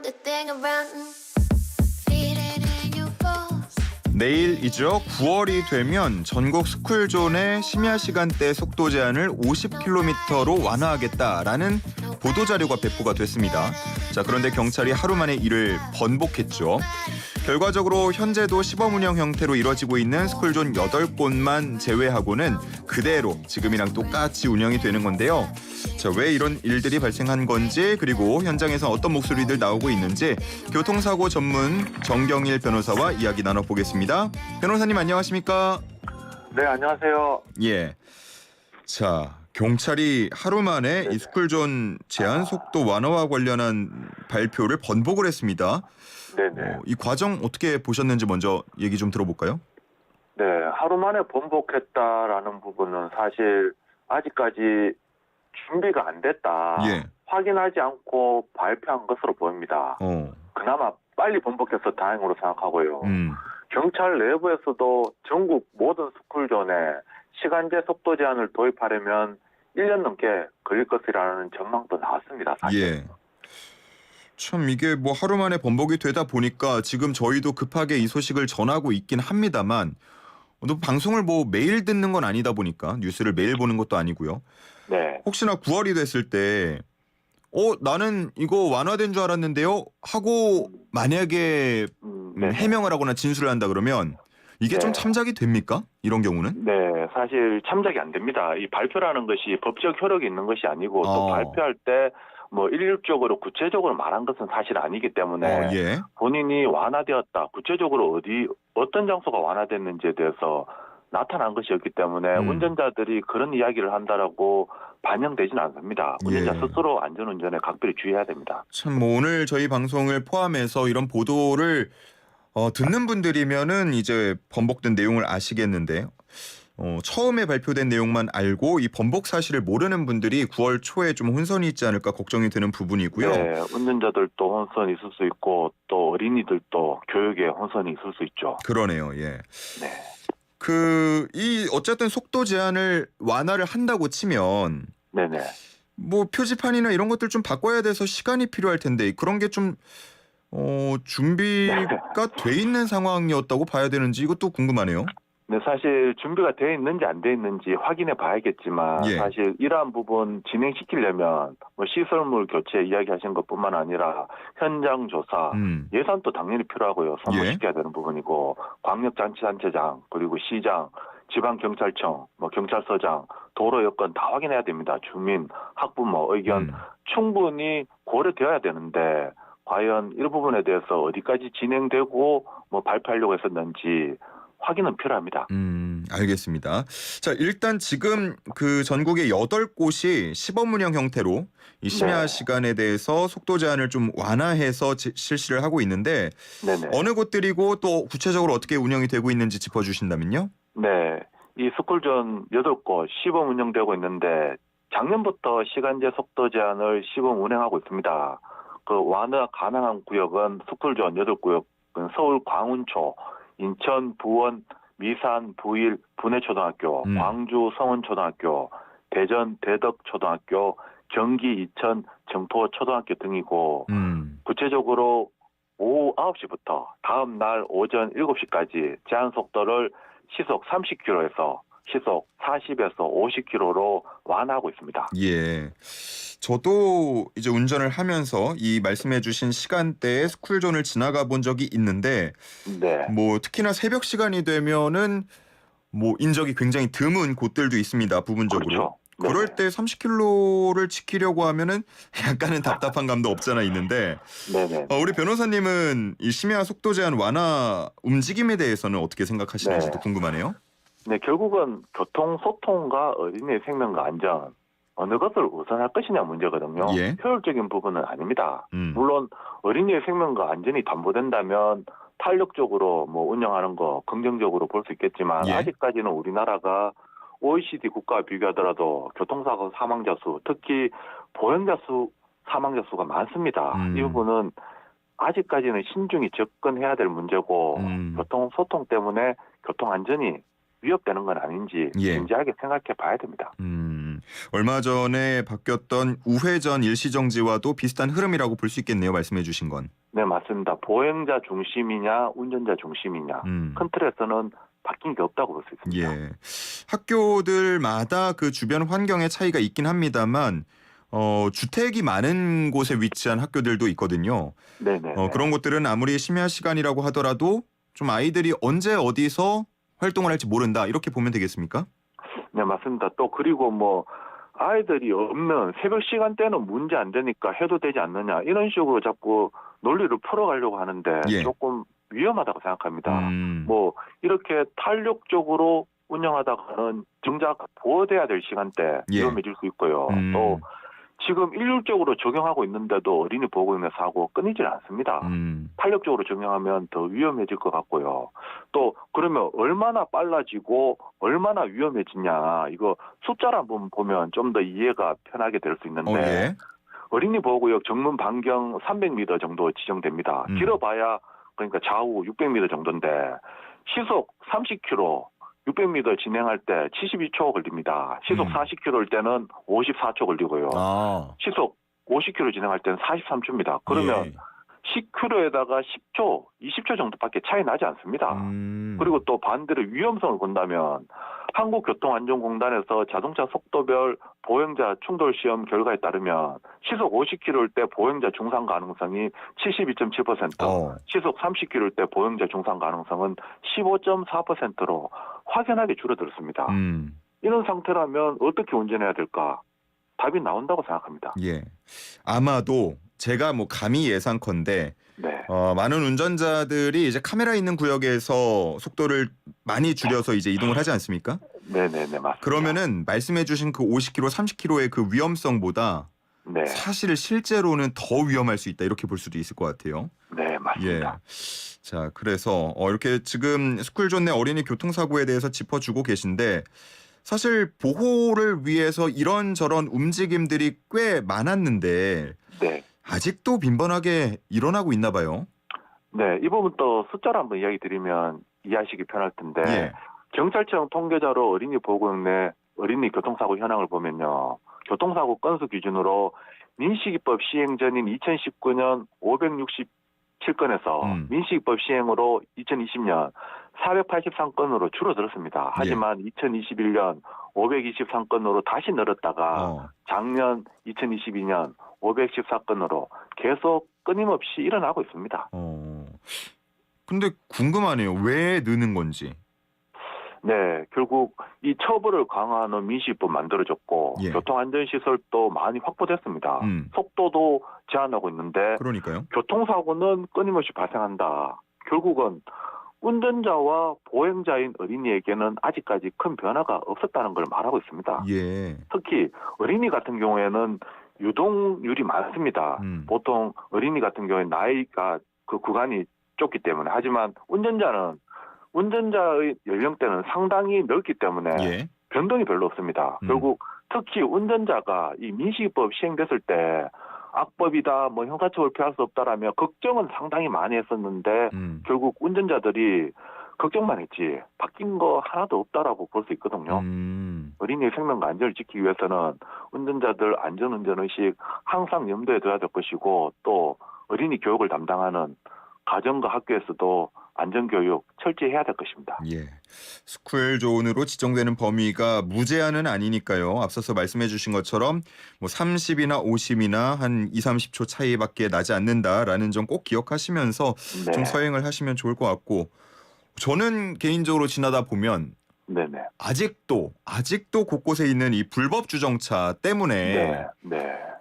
the thing around. Feel it in your bones. 내일이죠. 9월이 되면 전국 스쿨존의 심야 시간대 속도 제한을 50km로 완화하겠다라는 보도자료가 배포가 됐습니다. 자, 그런데 경찰이 하루 만에 이를 번복했죠. 결과적으로 현재도 시범 운영 형태로 이뤄지고 있는 스쿨존 8곳만 제외하고는 그대로 지금이랑 똑같이 운영이 되는 건데요. 자, 왜 이런 일들이 발생한 건지, 그리고 현장에서 어떤 목소리들 나오고 있는지 교통사고 전문 정경일 변호사와 이야기 나눠보겠습니다. 변호사님 안녕하십니까? 네, 안녕하세요. 예. 자, 경찰이 하루 만에 이 스쿨존 제한 속도 완화와 관련한 발표를 번복을 했습니다. 네네. 이 과정 어떻게 보셨는지 먼저 얘기 좀 들어볼까요? 네, 하루 만에 번복했다라는 부분은 사실 아직까지 준비가 안 됐다. 예. 확인하지 않고 발표한 것으로 보입니다. 그나마 빨리 번복해서 다행으로 생각하고요. 경찰 내부에서도 전국 모든 스쿨존에 시간제 속도 제한을 도입하려면 1년 넘게 걸릴 것이라는 전망도 나왔습니다. 사실. 예. 참 이게 뭐 하루 만에 번복이 되다 보니까 지금 저희도 급하게 이 소식을 전하고 있긴 합니다만, 또 방송을 뭐 매일 듣는 건 아니다 보니까 뉴스를 매일 보는 것도 아니고요. 네. 혹시나 9월이 됐을 때 나는 이거 완화된 줄 알았는데요 하고 만약에 네. 해명을 하거나 진술을 한다 그러면 이게 네. 좀 참작이 됩니까? 이런 경우는? 네, 사실 참작이 안 됩니다. 이 발표라는 것이 법적 효력이 있는 것이 아니고 또 발표할 때 뭐 일률적으로 구체적으로 말한 것은 사실 아니기 때문에 예. 본인이 완화되었다. 구체적으로 어떤 장소가 완화됐는지에 대해서 나타난 것이었기 때문에 운전자들이 그런 이야기를 한다라고 반영되지는 않습니다. 운전자 예. 스스로 안전운전에 각별히 주의해야 됩니다. 참 뭐 오늘 저희 방송을 포함해서 이런 보도를 듣는 분들이면은 이제 번복된 내용을 아시겠는데, 처음에 발표된 내용만 알고 이 번복 사실을 모르는 분들이 9월 초에 좀 혼선이 있지 않을까 걱정이 되는 부분이고요. 네, 운전자들도 혼선이 있을 수 있고 또 어린이들도 교육에 혼선이 있을 수 있죠. 그러네요. 예. 네. 이 어쨌든 속도 제한을 완화를 한다고 치면 네네. 뭐 표지판이나 이런 것들 좀 바꿔야 돼서 시간이 필요할 텐데 그런 게 좀 준비가 돼 있는 상황이었다고 봐야 되는지 이것도 궁금하네요. 네, 사실 준비가 돼 있는지 안 돼 있는지 확인해 봐야겠지만 예. 사실 이러한 부분 진행시키려면 뭐 시설물 교체 이야기하신 것뿐만 아니라 현장 조사, 예산도 당연히 필요하고요. 선보시켜야 되는 부분이고 광역자치단체장 그리고 시장, 지방경찰청, 뭐 경찰서장, 도로 여건 다 확인해야 됩니다. 주민, 학부모 의견 충분히 고려되어야 되는데 과연 이 부분에 대해서 어디까지 진행되고 뭐 발표하려고 했었는지 확인은 필요합니다. 알겠습니다. 자, 일단 지금 그 전국의 8곳이 시범 운영 형태로 이 심야 네. 시간에 대해서 속도 제한을 좀 완화해서 실시를 하고 있는데 네네. 어느 곳들이고 또 구체적으로 어떻게 운영이 되고 있는지 짚어주신다면요? 네. 이 스쿨존 8곳 시범 운영되고 있는데 작년부터 시간제 속도 제한을 시범 운행하고 있습니다. 그 완화 가능한 구역은 스쿨존 8구역은 서울 광운초, 인천 부원, 미산 부일 분해초등학교, 광주 성원초등학교, 대전 대덕초등학교, 경기 이천 정포초등학교 등이고 구체적으로 오후 9시부터 다음 날 오전 7시까지 제한 속도를 시속 30km에서 시속 40에서 50km로 완화하고 있습니다. 예. 저도 이제 운전을 하면서 이 말씀해주신 시간대에 스쿨존을 지나가 본 적이 있는데, 네. 뭐 특히나 새벽 시간이 되면은 뭐 인적이 굉장히 드문 곳들도 있습니다. 부분적으로. 그렇죠. 그럴 네네. 때 30km를 지키려고 하면은 약간은 답답한 감도 없잖아 있는데, 네네. 우리 변호사님은 이 심야 속도 제한 완화 움직임에 대해서는 어떻게 생각하시는지도 네. 궁금하네요. 네, 결국은 교통 소통과 어린이의 생명과 안전 어느 것을 우선할 것이냐 문제거든요. 예. 효율적인 부분은 아닙니다. 음. 물론 어린이의 생명과 안전이 담보된다면 탄력적으로 뭐 운영하는 거 긍정적으로 볼 수 있겠지만 예. 아직까지는 우리나라가 OECD 국가와 비교하더라도 교통사고 사망자 수, 특히 보행자 수, 사망자 수가 많습니다. 이 부분은 아직까지는 신중히 접근해야 될 문제고 교통 소통 때문에 교통 안전이 위협되는 건 아닌지 예. 진지하게 생각해 봐야 됩니다. 얼마 전에 바뀌었던 우회전 일시정지와도 비슷한 흐름이라고 볼 수 있겠네요. 말씀해 주신 건. 네, 맞습니다. 보행자 중심이냐 운전자 중심이냐 큰 틀에서는 바뀐 게 없다고 볼 수 있습니다. 예. 학교들마다 그 주변 환경의 차이가 있긴 합니다만 주택이 많은 곳에 위치한 학교들도 있거든요. 네네. 그런 곳들은 아무리 심야 시간이라고 하더라도 좀 아이들이 언제 어디서 활동을 할지 모른다 이렇게 보면 되겠습니까? 네, 맞습니다. 또 그리고 뭐 아이들이 없는 새벽 시간대는 문제 안 되니까 해도 되지 않느냐 이런 식으로 자꾸 논리를 풀어가려고 하는데 예. 조금 위험하다고 생각합니다. 뭐 이렇게 탄력적으로 운영하다가는 정작 보호돼야 될 시간대 예. 위험해질 수 있고요. 또 지금 일률적으로 적용하고 있는데도 어린이 보호구역내 사고 끊이질 않습니다. 탄력적으로 적용하면 더 위험해질 것 같고요. 또 그러면 얼마나 빨라지고 얼마나 위험해지냐 이거 숫자를 한번 보면 좀 더 이해가 편하게 될 수 있는데 예. 어린이 보호구역 정문 반경 300m 정도 지정됩니다. 길어봐야 그러니까 좌우 600m 정도인데 시속 30km 600m 진행할 때 72초 걸립니다. 시속 40km일 때는 54초 걸리고요. 시속 50km 진행할 때는 43초입니다. 그러면 10km에다가 10초, 20초 정도밖에 차이 나지 않습니다. 그리고 또 반대로 위험성을 본다면 한국교통안전공단에서 자동차 속도별 보행자 충돌 시험 결과에 따르면 시속 50km일 때 보행자 중상 가능성이 72.7%, 시속 30km일 때 보행자 중상 가능성은 15.4%로 확연하게 줄어들었습니다. 이런 상태라면 어떻게 운전해야 될까? 답이 나온다고 생각합니다. 예. 아마도 제가 뭐 감히 예상컨대 네. 많은 운전자들이 이제 카메라 있는 구역에서 속도를 많이 줄여서 이제 이동을 하지 않습니까? 네네네, 맞습니다. 그러면은 말씀해주신 그 50km, 30km의 그 위험성보다 네. 사실 실제로는 더 위험할 수 있다 이렇게 볼 수도 있을 것 같아요. 네, 맞습니다. 예. 자, 그래서 이렇게 지금 스쿨존 내 어린이 교통사고에 대해서 짚어주고 계신데 사실 보호를 위해서 이런저런 움직임들이 꽤 많았는데 네. 아직도 빈번하게 일어나고 있나 봐요. 네, 이 부분 또 숫자로 한번 이야기 드리면 이해하시기 편할 텐데 예. 경찰청 통계자로 어린이 보호구역 내 어린이 교통사고 현황을 보면요. 교통사고 건수 기준으로 민식이법 시행 전인 2019년 567건에서 민식이법 시행으로 2020년 483건으로 줄어들었습니다. 하지만 2021년 523건으로 다시 늘었다가 작년 2022년 514건으로 계속 끊임없이 일어나고 있습니다. 근데 궁금하네요. 왜 느는 건지. 네, 결국 이 처벌을 강화하는 민식이법 만들어졌고 교통안전시설도 많이 확보됐습니다. 속도도 제한하고 있는데 그러니까요. 교통사고는 끊임없이 발생한다. 결국은 운전자와 보행자인 어린이에게는 아직까지 큰 변화가 없었다는 걸 말하고 있습니다. 예. 특히 어린이 같은 경우에는 유동률이 많습니다. 보통 어린이 같은 경우에 나이가 그 구간이 좁기 때문에 하지만 운전자의 연령대는 상당히 넓기 때문에 변동이 별로 없습니다. 결국 특히 운전자가 이 민식이법 시행됐을 때 악법이다, 뭐 형사처벌 피할 수 없다라며 걱정은 상당히 많이 했었는데 결국 운전자들이 걱정만 했지 바뀐 거 하나도 없다라고 볼 수 있거든요. 어린이의 생명과 안전을 지키기 위해서는 운전자들 안전운전의식 항상 염두에 둬야 될 것이고 또 어린이 교육을 담당하는 가정과 학교에서도 안전교육 철저히 해야 될 것입니다. 예. 스쿨존으로 지정되는 범위가 무제한은 아니니까요. 앞서서 말씀해 주신 것처럼 뭐 30이나 50이나 한 2, 30초 차이밖에 나지 않는다라는 점 꼭 기억하시면서 좀 서행을 하시면 좋을 것 같고 저는 개인적으로 지나다 보면 아직도 곳곳에 있는 이 불법 주정차 때문에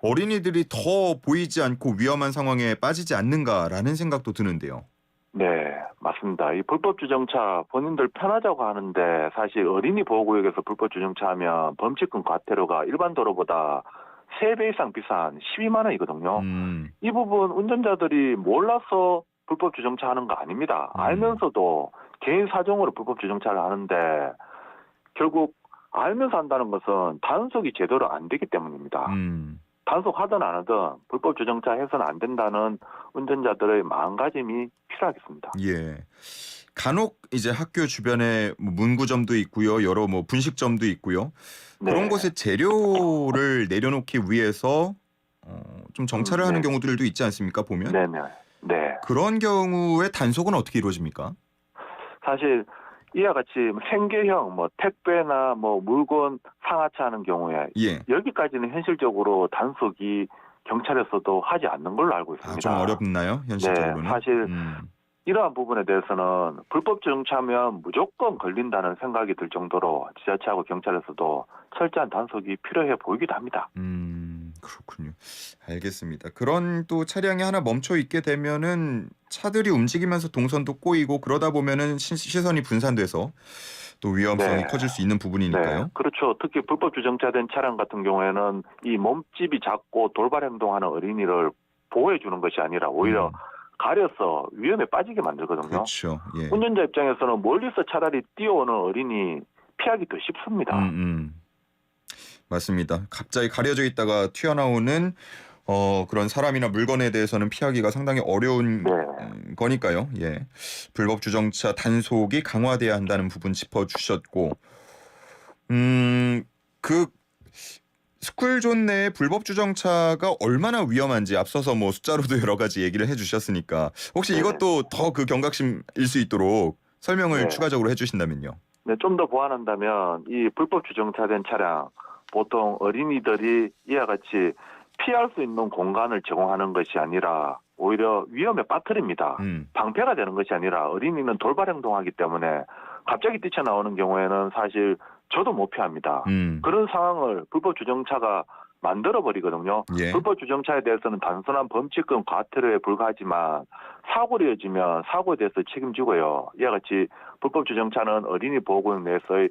어린이들이 더 보이지 않고 위험한 상황에 빠지지 않는가라는 생각도 드는데요. 네, 맞습니다. 이 불법 주정차 본인들 편하자고 하는데 사실 어린이 보호구역에서 불법 주정차하면 범칙금 과태료가 일반 도로보다 3배 이상 비싼 12만 원이거든요. 이 부분 운전자들이 몰라서 불법 주정차하는 거 아닙니다. 알면서도 개인 사정으로 불법 주정차를 하는데 결국 알면서 한다는 것은 단속이 제대로 안 되기 때문입니다. 단속하든 안 하든 불법 주정차 해서는 안 된다는 운전자들의 마음가짐이 필요하겠습니다. 예. 간혹 이제 학교 주변에 뭐 문구점도 있고요, 여러 뭐 분식점도 있고요. 그런 네. 곳에 재료를 내려놓기 위해서 좀 정찰을 하는 네. 경우들도 있지 않습니까? 보면 네네. 네. 그런 경우에 단속은 어떻게 이루어집니까? 사실 이와 같이 생계형 뭐 택배나 뭐 물건 상하차 하는 경우에 예. 여기까지는 현실적으로 단속이 경찰에서도 하지 않는 걸로 알고 있습니다. 좀 어렵나요? 현실적으로는? 네, 사실 이러한 부분에 대해서는 불법 주정차면 무조건 걸린다는 생각이 들 정도로 지자체하고 경찰에서도 철저한 단속이 필요해 보이기도 합니다. 그렇군요. 알겠습니다. 그런 또 차량이 하나 멈춰 있게 되면은 차들이 움직이면서 동선도 꼬이고 그러다 보면은 시선이 분산돼서 또 위험성이 네. 커질 수 있는 부분이니까요. 네, 그렇죠. 특히 불법 주정차된 차량 같은 경우에는 이 몸집이 작고 돌발 행동하는 어린이를 보호해 주는 것이 아니라 오히려 가려서 위험에 빠지게 만들거든요. 그렇죠. 예. 운전자 입장에서는 멀리서 차라리 뛰어오는 어린이 피하기 더 쉽습니다. 맞습니다. 갑자기 가려져 있다가 튀어나오는 그런 사람이나 물건에 대해서는 피하기가 상당히 어려운 거니까요. 예. 불법 주정차 단속이 강화돼야 한다는 부분 짚어주셨고, 그 스쿨존 내에 불법 주정차가 얼마나 위험한지 앞서서 뭐 숫자로도 여러 가지 얘기를 해주셨으니까 혹시 이것도 더 그 경각심일 수 있도록 설명을 추가적으로 해주신다면요. 네, 좀 더 보완한다면 이 불법 주정차된 차량 보통 어린이들이 이와 같이 피할 수 있는 공간을 제공하는 것이 아니라 오히려 위험에 빠뜨립니다. 방패가 되는 것이 아니라 어린이는 돌발 행동하기 때문에 갑자기 뛰쳐나오는 경우에는 사실 저도 못 피합니다. 그런 상황을 불법 주정차가 만들어버리거든요. 예. 불법 주정차에 대해서는 단순한 범칙금 과태료에 불과하지만 사고를 이어지면 사고에 대해서 책임지고요. 이와 같이 불법 주정차는 어린이 보호구역 내에서의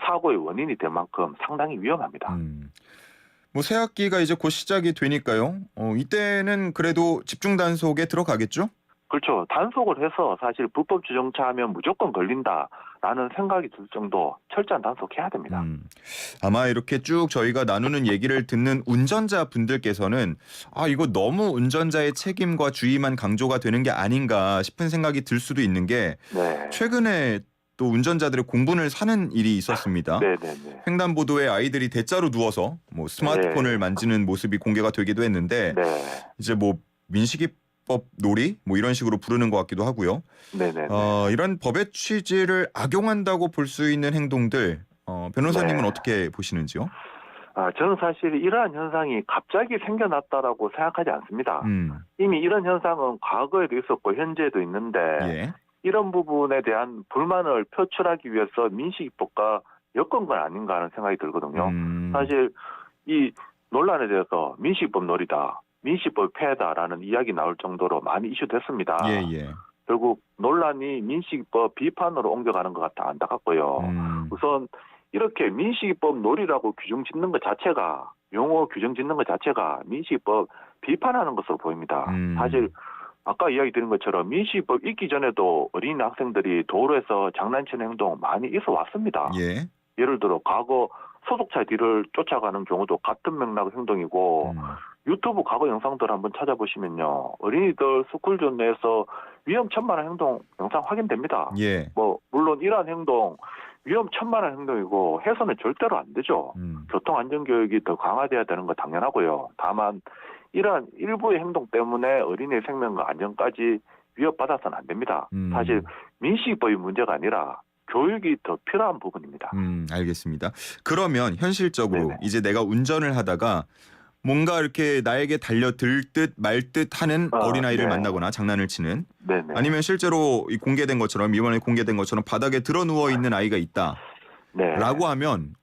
사고의 원인이 될 만큼 상당히 위험합니다. 뭐 새학기가 이제 곧 시작이 되니까요. 이때는 그래도 집중 단속에 들어가겠죠? 그렇죠. 단속을 해서 사실 불법 주정차하면 무조건 걸린다라는 생각이 들 정도 철저한 단속해야 됩니다. 아마 이렇게 쭉 저희가 나누는 얘기를 듣는 운전자 분들께서는 이거 너무 운전자의 책임과 주의만 강조가 되는 게 아닌가 싶은 생각이 들 수도 있는 게 최근에 또 운전자들의 공분을 사는 일이 있었습니다. 네네네. 횡단보도에 아이들이 대자로 누워서 뭐 스마트폰을 만지는 모습이 공개가 되기도 했는데 이제 뭐 민식이법 놀이 뭐 이런 식으로 부르는 것 같기도 하고요. 이런 법의 취지를 악용한다고 볼 수 있는 행동들 변호사님은 어떻게 보시는지요? 저는 사실 이러한 현상이 갑자기 생겨났다라고 생각하지 않습니다. 이미 이런 현상은 과거에도 있었고 현재도 있는데 이런 부분에 대한 불만을 표출하기 위해서 민식이법과 엮은 건 아닌가 하는 생각이 들거든요. 사실 이 논란에 대해서 민식이법 놀이다, 민식이법 폐해다라는 이야기 나올 정도로 많이 이슈됐습니다. 결국 논란이 민식이법 비판으로 옮겨가는 것 같아 안타깝고요. 우선 이렇게 민식이법 놀이라고 규정 짓는 것 자체가 용어 규정 짓는 것 자체가 민식이법 비판하는 것으로 보입니다. 사실 아까 이야기 드린 것처럼 민식이법 있기 전에도 어린이 학생들이 도로에서 장난치는 행동 많이 있어 왔습니다. 예를 들어 과거 소속차 뒤를 쫓아가는 경우도 같은 맥락 행동이고 유튜브 과거 영상들 한번 찾아보시면요. 어린이들 스쿨존 내에서 위험천만한 행동 영상 확인됩니다. 뭐 물론 이러한 행동 위험천만한 행동이고 해서는 절대로 안 되죠. 교통안전교육이 더 강화돼야 되는 거 당연하고요. 다만 이러한 일부의 행동 때문에 어린이의 생명과 안전까지 위협받아서는 안 됩니다. 사실 민식이법이 문제가 아니라 교육이 더 필요한 부분입니다. 알겠습니다. 그러면 현실적으로 이제 내가 운전을 하다가 뭔가 이렇게 나에게 달려들 듯 말 듯 하는 어린아이를 만나거나 장난을 치는 아니면 실제로 공개된 것처럼 이번에 공개된 것처럼 바닥에 드러 누워 있는 아이가 있다 라고 하면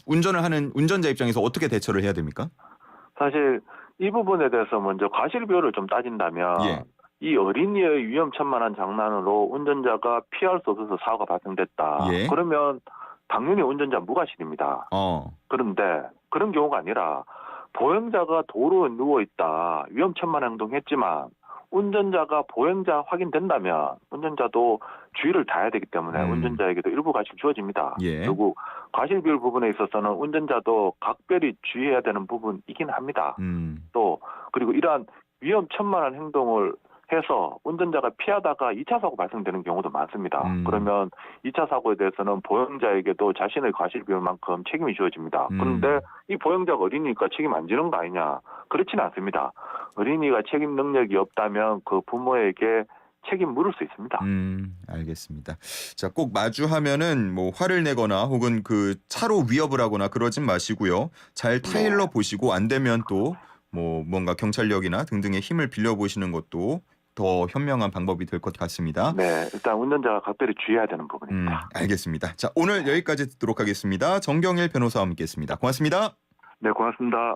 운전을 하는 운전자 입장에서 어떻게 대처를 해야 됩니까? 사실 이 부분에 대해서 먼저 과실비율을 좀 따진다면 이 어린이의 위험천만한 장난으로 운전자가 피할 수 없어서 사고가 발생됐다. 그러면 당연히 운전자 무과실입니다. 그런데 그런 경우가 아니라 보행자가 도로에 누워있다. 위험천만한 행동했지만 운전자가 보행자 확인된다면 운전자도 주의를 다해야 되기 때문에 운전자에게도 일부 과실 주어집니다. 결국 과실비율 부분에 있어서는 운전자도 각별히 주의해야 되는 부분이긴 합니다. 또 그리고 이러한 위험천만한 행동을 해서 운전자가 피하다가 2차 사고 발생되는 경우도 많습니다. 그러면 2차 사고에 대해서는 보행자에게도 자신의 과실 비율만큼 책임이 주어집니다. 그런데 이 보행자가 어린이니까 책임 안 지는 거 아니냐? 그렇지는 않습니다. 어린이가 책임 능력이 없다면 그 부모에게 책임 물을 수 있습니다. 알겠습니다. 자, 꼭 마주하면은 뭐 화를 내거나 혹은 그 차로 위협을 하거나 그러진 마시고요. 잘 타일러 보시고 안 되면 또 뭐 뭔가 경찰력이나 등등의 힘을 빌려 보시는 것도 더 현명한 방법이 될 것 같습니다. 네, 일단 운전자가 각별히 주의해야 되는 부분입니다. 알겠습니다. 자, 오늘 여기까지 듣도록 하겠습니다. 정경일 변호사와 함께했습니다. 고맙습니다. 네, 고맙습니다.